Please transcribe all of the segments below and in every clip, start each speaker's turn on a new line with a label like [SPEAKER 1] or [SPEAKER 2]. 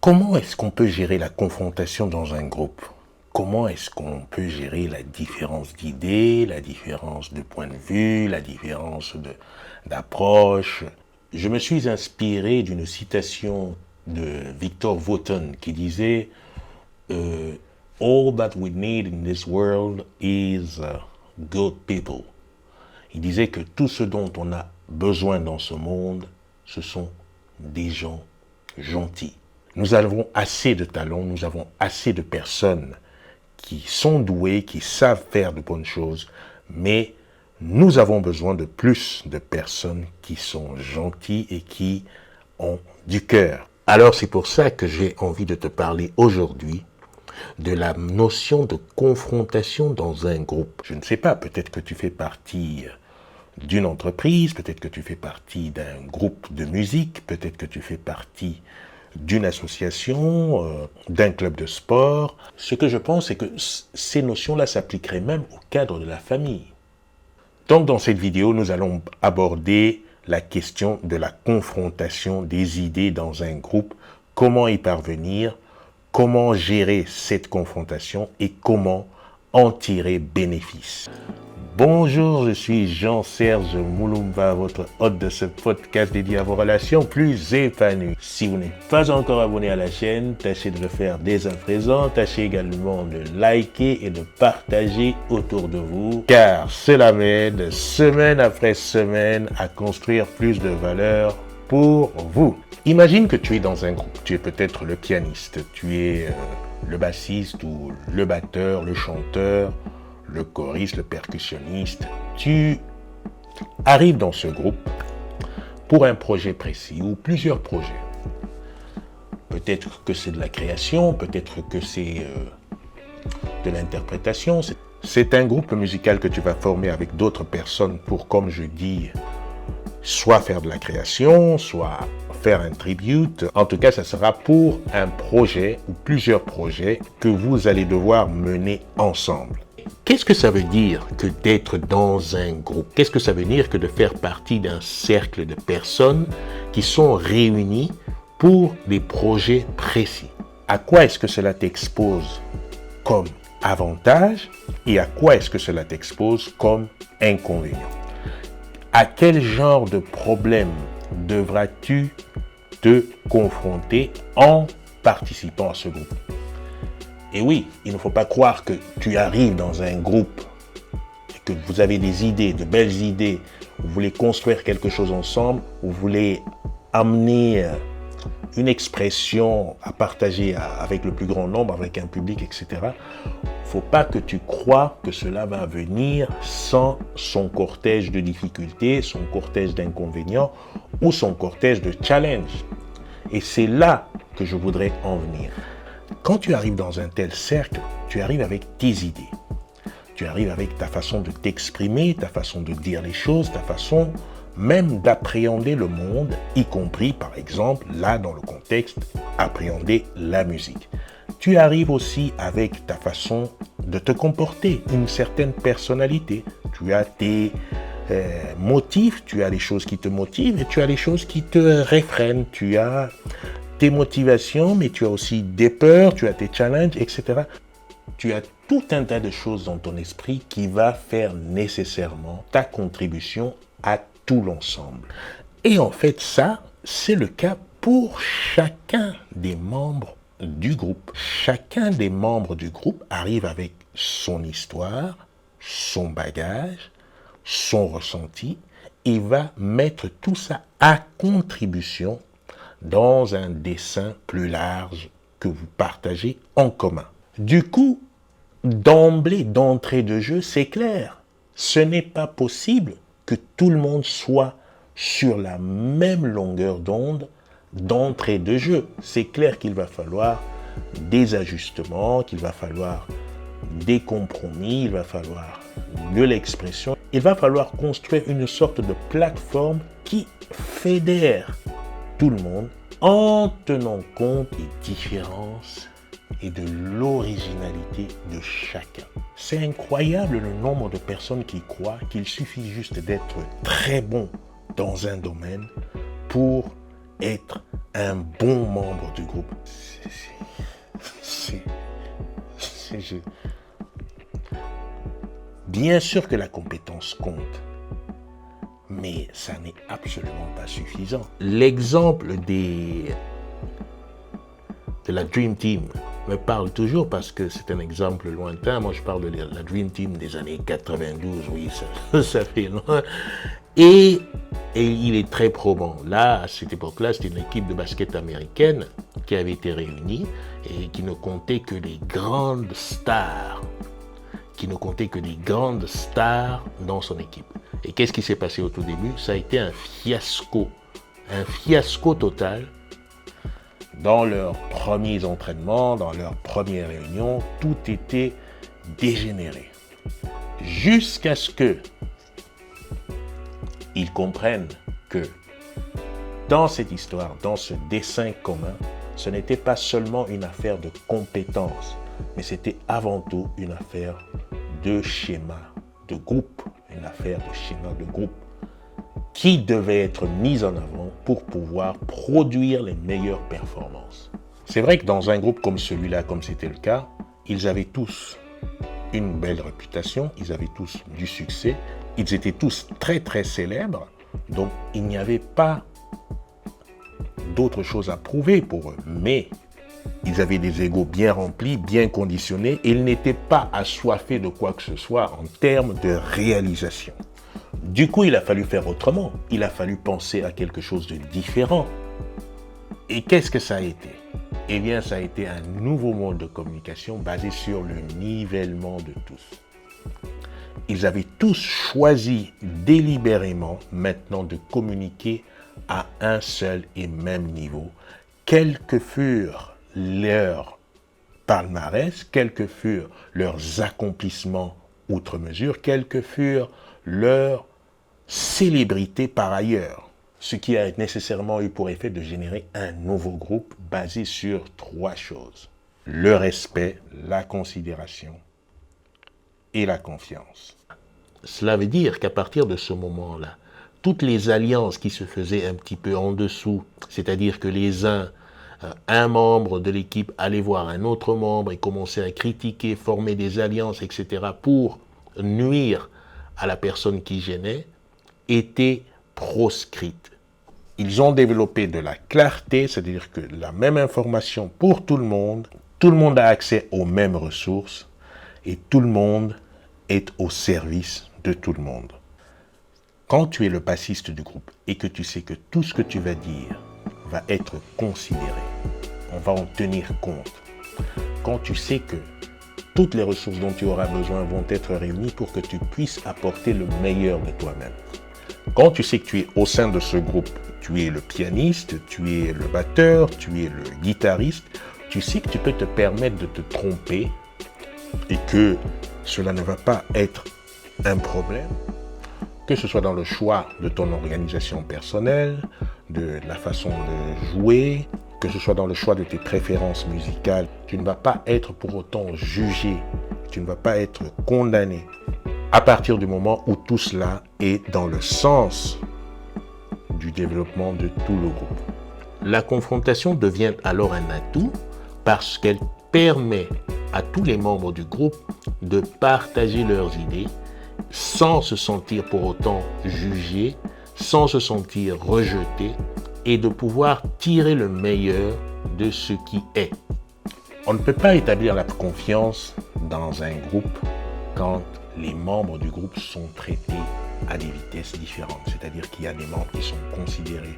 [SPEAKER 1] Comment est-ce qu'on peut gérer la confrontation dans un groupe? Comment est-ce qu'on peut gérer la différence d'idées, la différence de point de vue, la différence d'approche? Je me suis inspiré d'une citation de Victor Wooten qui disait All that we need in this world is good people. Il disait que tout ce dont on a besoin dans ce monde, ce sont des gens gentils. Nous avons assez de talents, nous avons assez de personnes qui sont douées, qui savent faire de bonnes choses, mais nous avons besoin de plus de personnes qui sont gentilles et qui ont du cœur. Alors c'est pour ça que j'ai envie de te parler aujourd'hui de la notion de confrontation dans un groupe. Je ne sais pas, peut-être que tu fais partie d'une entreprise, peut-être que tu fais partie d'un groupe de musique, peut-être que tu fais partie d'une association, d'un club de sport. Ce que je pense, c'est que ces notions-là s'appliqueraient même au cadre de la famille. Donc dans cette vidéo, nous allons aborder la question de la confrontation des idées dans un groupe, comment y parvenir, comment gérer cette confrontation et comment en tirer bénéfice. Bonjour, je suis Jean-Serge Moulumba, votre hôte de ce podcast dédié à vos relations plus épanouies. Si vous n'êtes pas encore abonné à la chaîne, tâchez de le faire dès à présent. Tâchez également de liker et de partager autour de vous, car cela m'aide semaine après semaine à construire plus de valeur pour vous. Imagine que tu es dans un groupe, tu es peut-être le pianiste, tu es le bassiste ou le batteur, le chanteur, le choriste, le percussionniste. Tu arrives dans ce groupe pour un projet précis ou plusieurs projets. Peut-être que c'est de la création, peut-être que c'est de l'interprétation. C'est un groupe musical que tu vas former avec d'autres personnes pour, comme je dis, soit faire de la création, soit faire un tribute. En tout cas, ça sera pour un projet ou plusieurs projets que vous allez devoir mener ensemble. Qu'est-ce que ça veut dire que d'être dans un groupe? Qu'est-ce que ça veut dire que de faire partie d'un cercle de personnes qui sont réunies pour des projets précis? À quoi est-ce que cela t'expose comme avantage et à quoi est-ce que cela t'expose comme inconvénient? À quel genre de problème devras-tu te confronter en participant à ce groupe? Et oui, il ne faut pas croire que tu arrives dans un groupe et que vous avez des idées, de belles idées, vous voulez construire quelque chose ensemble, vous voulez amener une expression à partager avec le plus grand nombre, avec un public, etc. Il ne faut pas que tu crois que cela va venir sans son cortège de difficultés, son cortège d'inconvénients ou son cortège de challenges. Et c'est là que je voudrais en venir. Quand tu arrives dans un tel cercle, tu arrives avec tes idées. Tu arrives avec ta façon de t'exprimer, ta façon de dire les choses, ta façon même d'appréhender le monde, y compris, par exemple, là dans le contexte, appréhender la musique. Tu arrives aussi avec ta façon de te comporter, une certaine personnalité. Tu as tes motifs, tu as les choses qui te motivent et tu as les choses qui te réfrènent. Tu as tes motivations, mais tu as aussi des peurs, tu as tes challenges, etc. Tu as tout un tas de choses dans ton esprit qui va faire nécessairement ta contribution à tout l'ensemble. Et en fait, ça, c'est le cas pour chacun des membres du groupe. Chacun des membres du groupe arrive avec son histoire, son bagage, son ressenti, et va mettre tout ça à contribution dans un dessin plus large que vous partagez en commun. Du coup, d'entrée de jeu, c'est clair. Ce n'est pas possible que tout le monde soit sur la même longueur d'onde d'entrée de jeu. C'est clair qu'il va falloir des ajustements, qu'il va falloir des compromis, il va falloir de l'expression. Il va falloir construire une sorte de plateforme qui fédère tout le monde en tenant compte des différences et de l'originalité de chacun. C'est incroyable le nombre de personnes qui croient qu'il suffit juste d'être très bon dans un domaine pour être un bon membre du groupe. Bien sûr que la compétence compte, mais ça n'est absolument pas suffisant. L'exemple de la Dream Team me parle toujours parce que c'est un exemple lointain. Moi, je parle de la Dream Team des années 92, oui, ça fait loin. Et il est très probant. Là, à cette époque-là, c'était une équipe de basket américaine qui avait été réunie et qui ne comptait que des grandes stars. Dans son équipe. Et qu'est-ce qui s'est passé au tout début? Ça a été un fiasco total. Dans leurs premiers entraînements, dans leurs premières réunions, tout était dégénéré. Jusqu'à ce que ils comprennent que dans cette histoire, dans ce dessein commun, ce n'était pas seulement une affaire de compétences, mais c'était avant tout une affaire de schéma de groupe, qui devait être mise en avant pour pouvoir produire les meilleures performances. C'est vrai que dans un groupe comme celui-là, comme c'était le cas, ils avaient tous une belle réputation, ils avaient tous du succès, ils étaient tous très très célèbres, donc il n'y avait pas d'autre chose à prouver pour eux, mais ils avaient des égos bien remplis, bien conditionnés, et ils n'étaient pas assoiffés de quoi que ce soit en termes de réalisation. Du coup, il a fallu faire autrement. Il a fallu penser à quelque chose de différent. Et qu'est-ce que ça a été? Eh bien, ça a été un nouveau mode de communication basé sur le nivellement de tous. Ils avaient tous choisi délibérément maintenant de communiquer à un seul et même niveau, quels que furent leurs palmarès, quels que furent leurs accomplissements outre mesure, quelles que furent leurs célébrités par ailleurs, ce qui a nécessairement eu pour effet de générer un nouveau groupe basé sur 3 choses: le respect, la considération et la confiance. Cela veut dire qu'à partir de ce moment-là, toutes les alliances qui se faisaient un petit peu en dessous, c'est-à-dire que un membre de l'équipe allait voir un autre membre et commençait à critiquer, former des alliances, etc., pour nuire à la personne qui gênait, étaient proscrites. Ils ont développé de la clarté, c'est-à-dire que la même information pour tout le monde a accès aux mêmes ressources et tout le monde est au service de tout le monde. Quand tu es le bassiste du groupe et que tu sais que tout ce que tu vas dire va être considéré, on va en tenir compte. Quand tu sais que toutes les ressources dont tu auras besoin vont être réunies pour que tu puisses apporter le meilleur de toi-même. Quand tu sais que tu es au sein de ce groupe, tu es le pianiste, tu es le batteur, tu es le guitariste, tu sais que tu peux te permettre de te tromper et que cela ne va pas être un problème, que ce soit dans le choix de ton organisation personnelle, de la façon de jouer, que ce soit dans le choix de tes préférences musicales. Tu ne vas pas être pour autant jugé, tu ne vas pas être condamné à partir du moment où tout cela est dans le sens du développement de tout le groupe. La confrontation devient alors un atout parce qu'elle permet à tous les membres du groupe de partager leurs idées sans se sentir pour autant jugés, sans se sentir rejetés et de pouvoir tirer le meilleur de ce qui est. On ne peut pas établir la confiance dans un groupe quand les membres du groupe sont traités à des vitesses différentes. C'est-à-dire qu'il y a des membres qui sont considérés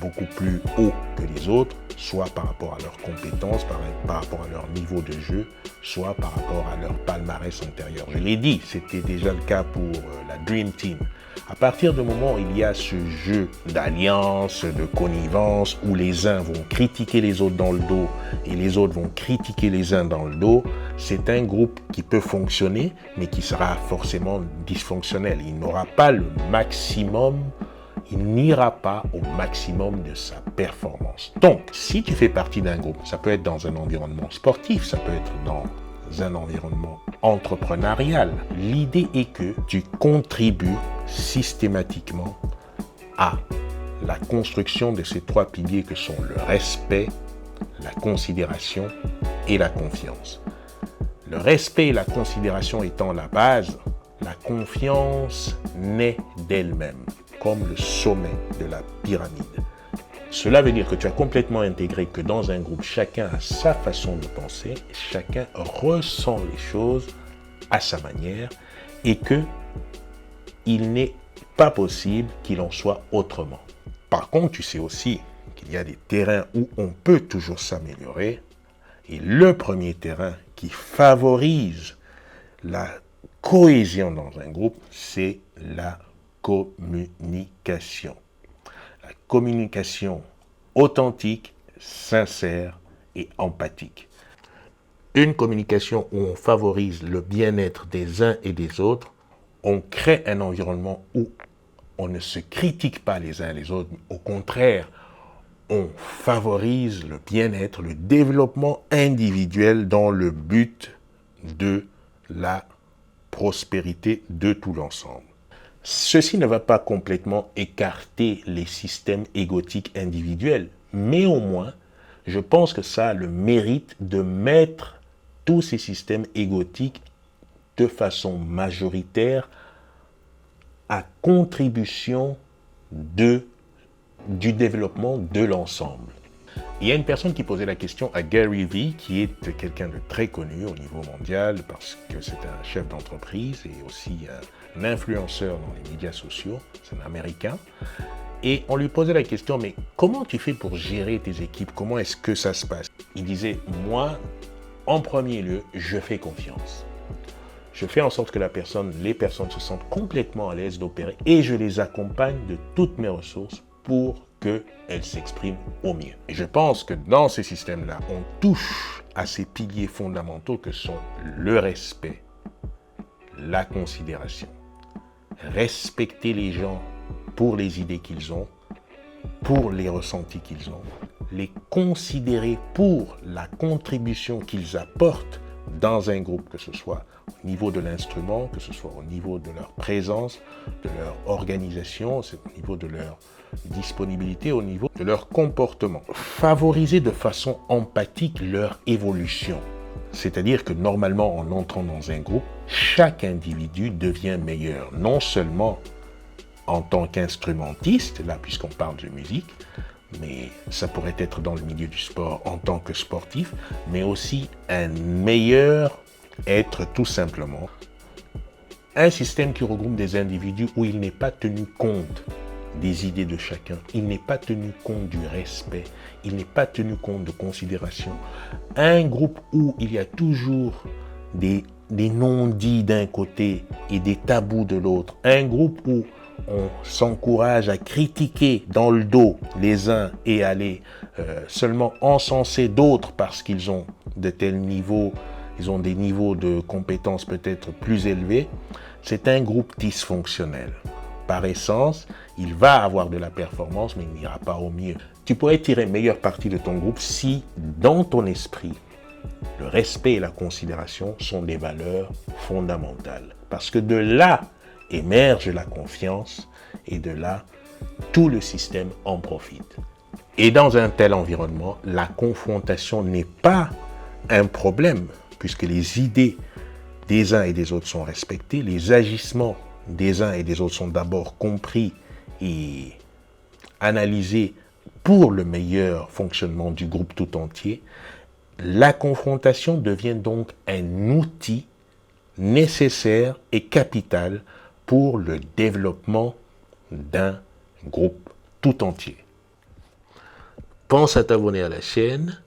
[SPEAKER 1] beaucoup plus haut que les autres, soit par rapport à leurs compétences, par rapport à leur niveau de jeu, soit par rapport à leur palmarès antérieur. Je l'ai dit, c'était déjà le cas pour la Dream Team. À partir du moment où il y a ce jeu d'alliance, de connivence, où les uns vont critiquer les autres dans le dos et les autres vont critiquer les uns dans le dos, c'est un groupe qui peut fonctionner, mais qui sera forcément dysfonctionnel. Il n'aura pas le maximum, il n'ira pas au maximum de sa performance. Donc, si tu fais partie d'un groupe, ça peut être dans un environnement sportif, ça peut être dans un environnement entrepreneurial. L'idée est que tu contribues systématiquement à la construction de ces 3 piliers que sont le respect, la considération et la confiance. Le respect et la considération étant la base, la confiance naît d'elle-même, comme le sommet de la pyramide. Cela veut dire que tu as complètement intégré que dans un groupe, chacun a sa façon de penser, chacun ressent les choses à sa manière et que il n'est pas possible qu'il en soit autrement. Par contre, tu sais aussi qu'il y a des terrains où on peut toujours s'améliorer. Et le premier terrain qui favorise la cohésion dans un groupe, c'est la communication. La communication authentique, sincère et empathique. Une communication où on favorise le bien-être des uns et des autres, on crée un environnement où on ne se critique pas les uns les autres, au contraire, on favorise le bien-être, le développement individuel dans le but de la prospérité de tout l'ensemble. Ceci ne va pas complètement écarter les systèmes égotiques individuels, mais au moins, je pense que ça a le mérite de mettre tous ces systèmes égotiques de façon majoritaire à contribution du développement de l'ensemble. Il y a une personne qui posait la question à Gary Vee, qui est quelqu'un de très connu au niveau mondial parce que c'est un chef d'entreprise et aussi un influenceur dans les médias sociaux, c'est un Américain. Et on lui posait la question, mais comment tu fais pour gérer tes équipes? Comment est-ce que ça se passe? Il disait, moi, en premier lieu, je fais confiance. Je fais en sorte que les personnes se sentent complètement à l'aise d'opérer et je les accompagne de toutes mes ressources pour qu'elles s'expriment au mieux. Et je pense que dans ces systèmes-là, on touche à ces piliers fondamentaux que sont le respect, la considération. Respecter les gens pour les idées qu'ils ont, pour les ressentis qu'ils ont, les considérer pour la contribution qu'ils apportent dans un groupe, que ce soit au niveau de l'instrument, que ce soit au niveau de leur présence, de leur organisation, au niveau de leur disponibilité, au niveau de leur comportement. Favoriser de façon empathique leur évolution. C'est-à-dire que normalement, en entrant dans un groupe, chaque individu devient meilleur, non seulement en tant qu'instrumentiste, là puisqu'on parle de musique, mais ça pourrait être dans le milieu du sport en tant que sportif, mais aussi un meilleur être tout simplement. Un système qui regroupe des individus où il n'est pas tenu compte des idées de chacun, il n'est pas tenu compte du respect, il n'est pas tenu compte de considération. Un groupe où il y a toujours des non-dits d'un côté et des tabous de l'autre. Un groupe où on s'encourage à critiquer dans le dos les uns et aller seulement encenser d'autres parce qu'ils ont de tels niveaux, ils ont des niveaux de compétences peut-être plus élevés. C'est un groupe dysfonctionnel. Par essence, il va avoir de la performance, mais il n'ira pas au mieux. Tu pourrais tirer meilleure partie de ton groupe si, dans ton esprit, le respect et la considération sont des valeurs fondamentales. Parce que de là émerge la confiance et de là, tout le système en profite. Et dans un tel environnement, la confrontation n'est pas un problème, puisque les idées des uns et des autres sont respectées, les agissements des uns et des autres sont d'abord compris et analysés pour le meilleur fonctionnement du groupe tout entier. La confrontation devient donc un outil nécessaire et capital pour le développement d'un groupe tout entier. Pense à t'abonner à la chaîne,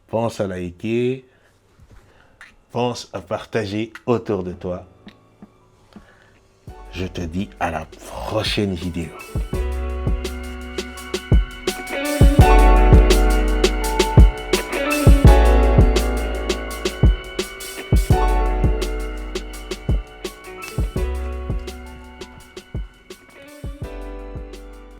[SPEAKER 1] pense à liker, pense à partager autour de toi. Je te dis à la prochaine vidéo.